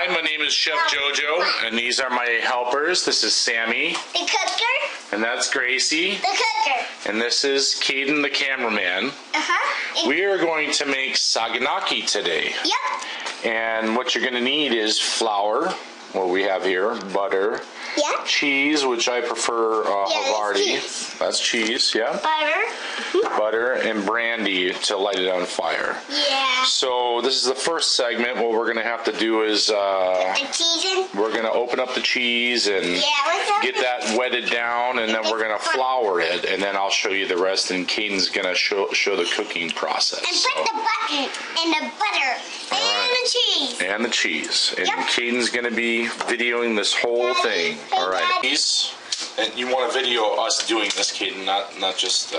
Hi, my name is Chef Jojo, and these are my helpers. This is Sammy. The cooker. And that's Gracie. The cooker. And this is Caden, the cameraman. We are going to make Saganaki today. Yep. And what you're going to need is flour, what we have here, butter, cheese, which I prefer Havarti. That's cheese, yeah. Butter and brandy to light it on fire. Yeah. So this is the first segment. What we're going to have to do is put the cheese in. We're going to open up the cheese and get that wetted down, and then we're going to flour it, and then I'll show you the rest, and Caden's going to show the cooking process. And put the button and the butter and the cheese. And the cheese. And Caden's going to be videoing this whole thing. All right. And you want to video us doing this, Caden, not just,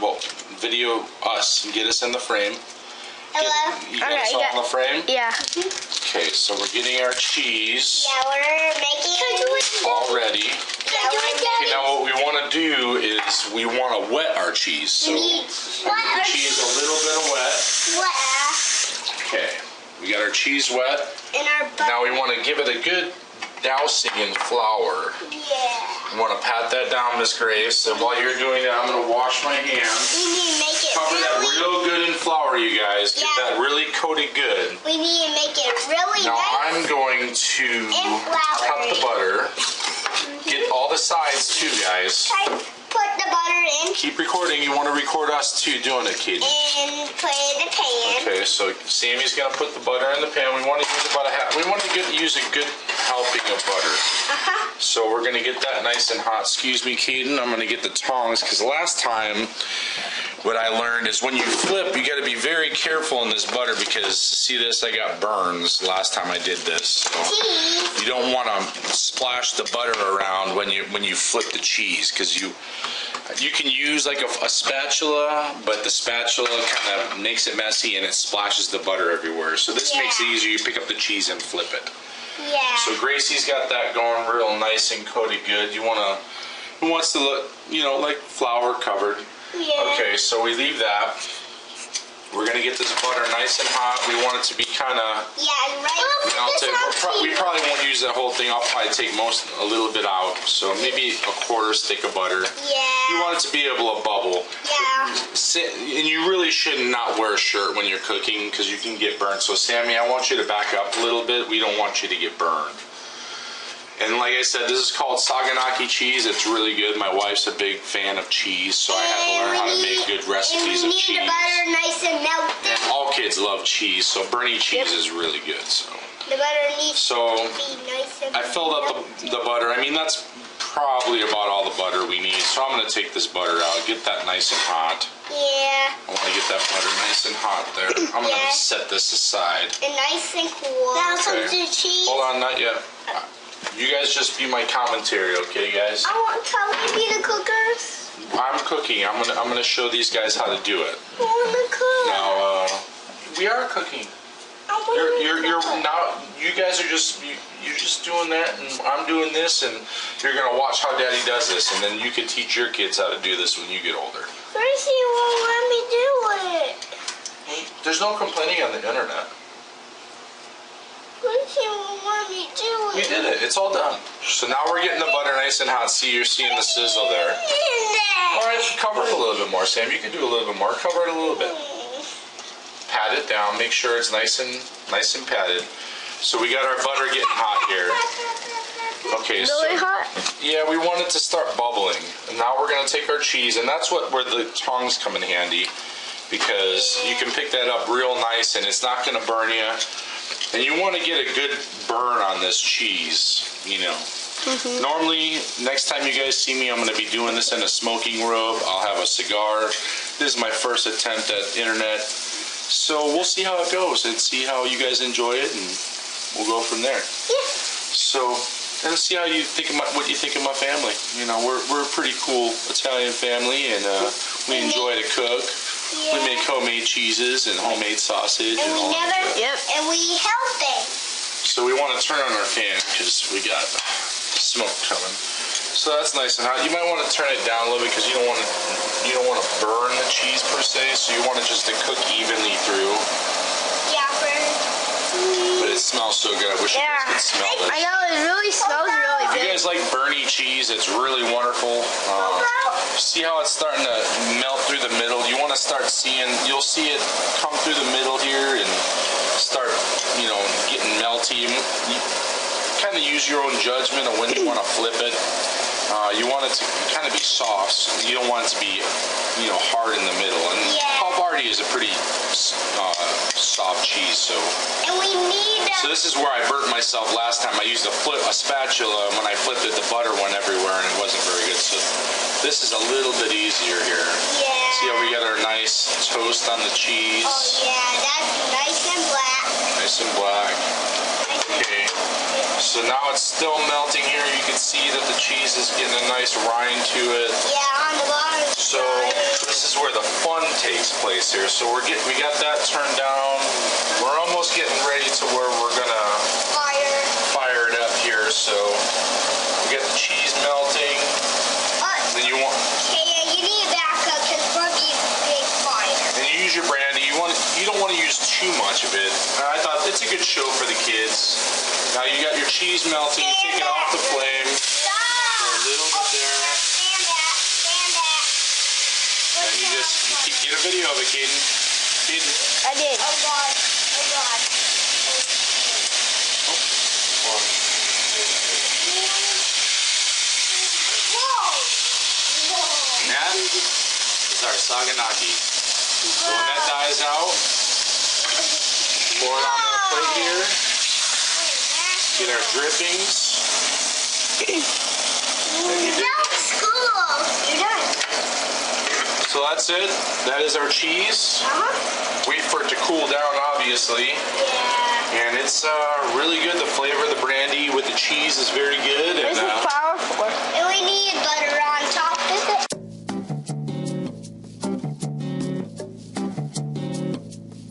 well, video us and get us in the frame. Hello? You got us all in the frame? Yeah. Okay, so we're getting our cheese. Yeah, we're making it all ready. Okay, now what we want to do is we want to wet our cheese. So wet our cheese a little bit of wet. Okay, we got our cheese wet. And our butter. Now we want to give it a good dousing in flour. Yeah. You want to pat that down, Miss Grace. And while you're doing that, I'm going to wash my hands. We need to make it Cover that real good in flour, you guys. Get that really coated good. We need to make it really now nice. I'm going to cut the butter. Get all the sides too, guys. Put the butter in. Keep recording. You want to record us too doing it, Katie. And put it in the pan. Okay, so Sammy's gonna put the butter in the pan. We want to use about we want to use a good helping of butter. So we're gonna get that nice and hot. Excuse me, Caden. I'm gonna get the tongs because last time what I learned is when you flip, you got to be very careful in this butter because see this, I got burns last time I did this. So you don't want to splash the butter around when you flip the cheese because you can use like a spatula, but the spatula kind of makes it messy and it splashes the butter everywhere. So this makes it easier. You pick up the cheese and flip it. Yeah. So Gracie's got that going real nice and coated good. Who wants to look, like flour covered. Yeah. Okay, so we leave that. We're gonna get this butter nice and hot. We want it to be kind of. We probably won't use that whole thing. I'll probably take a little bit out. So maybe a quarter stick of butter. Yeah. You want it to be able to bubble. Yeah. And you really should not wear a shirt when you're cooking because you can get burnt. So Sammy, I want you to back up a little bit. We don't want you to get burned. And like I said, this is called Saganaki cheese. It's really good. My wife's a big fan of cheese, so I had to learn how to make good recipes of cheese. And we need the butter nice and melted. And all kids love cheese, so Bernie cheese is really good. So the butter needs to be nice and I filled up the butter. I mean, that's probably about all the butter we need. So I'm going to take this butter out, get that nice and hot. Yeah. I want to get that butter nice and hot there. I'm going to set this aside. And nice and cool. Now some cheese. Hold on, not yet. You guys just be my commentary, okay, guys? I want to be the cookers. I'm cooking. I'm gonna show these guys how to do it. I want to cook. Now, we are cooking. You're now. You guys are you're just doing that, and I'm doing this, and you're gonna watch how Daddy does this, and then you can teach your kids how to do this when you get older. Gracie won't let me do it. There's no complaining on the internet. Gracie won't let me do it. We did it. It's all done. So now we're getting the butter nice and hot. See, you're seeing the sizzle there. All right, cover it a little bit more, Sam. You can do a little bit more. Cover it a little bit. Pat it down. Make sure it's nice and patted. So we got our butter getting hot here. Okay, really hot? Yeah, we want it to start bubbling. And now we're going to take our cheese, and that's where the tongs come in handy because you can pick that up real nice, and it's not going to burn you. And you want to get a good burn on this cheese, Normally, next time you guys see me, I'm going to be doing this in a smoking robe. I'll have a cigar. This is my first attempt at internet. So we'll see how it goes and see how you guys enjoy it, and we'll go from there. Yeah. So, and see how you think of what you think of my family. We're a pretty cool Italian family, and we enjoy to cook. Yeah. We make homemade cheeses and homemade sausage and all that. And we help it. So we want to turn on our fan because we got smoke coming. So that's nice and hot. You might want to turn it down a little bit because you don't want to burn the cheese per se. So you want it just to cook evenly through. Yeah, But it smells so good. I wish you guys could smell this. I know, it really smells really If you good. guys like Bernie cheese, it's really wonderful. See how it's starting to melt through the middle? You want to start seeing, you'll see it come through the middle here and start, you know, getting melty. You kind of use your own judgment of when you want to flip it. You want it to kind of be soft. You don't want it to be, you know, hard in the middle. And Havarti is a pretty soft cheese, so. And we need. So this is where I burnt myself last time. I used a spatula, and when I flipped it, the butter went everywhere, and it wasn't very good. So this is a little bit easier here. Yeah. See how we got our nice toast on the cheese? Oh yeah, that's nice and black. Nice and black. Okay. So now it's still melting here. You can see that the cheese is getting a nice rind to it. Yeah, on the bottom. So this is where the fun takes place here. So we got that turned down. We're almost getting ready to where we're gonna fire it up here. So we got the cheese melting. Then you want. Yeah, you need to back up because Bubby's big fire. And you use your brandy. You don't want to use too much of it. I thought it's a good show for the kids. Now you got your cheese melting. You take it off the flame. For a little bit there. Stand back. And you get a video of it, Kaden. Kaden. I did. Oh God. And that is our Saganaki. So when that dies out, pour it on our plate here. Get our drippings. That's cool. You're done. So that's it. That is our cheese. Wait for it to cool down, obviously. Yeah. And it's really good. The flavor of the brandy with the cheese is very good. This And is powerful.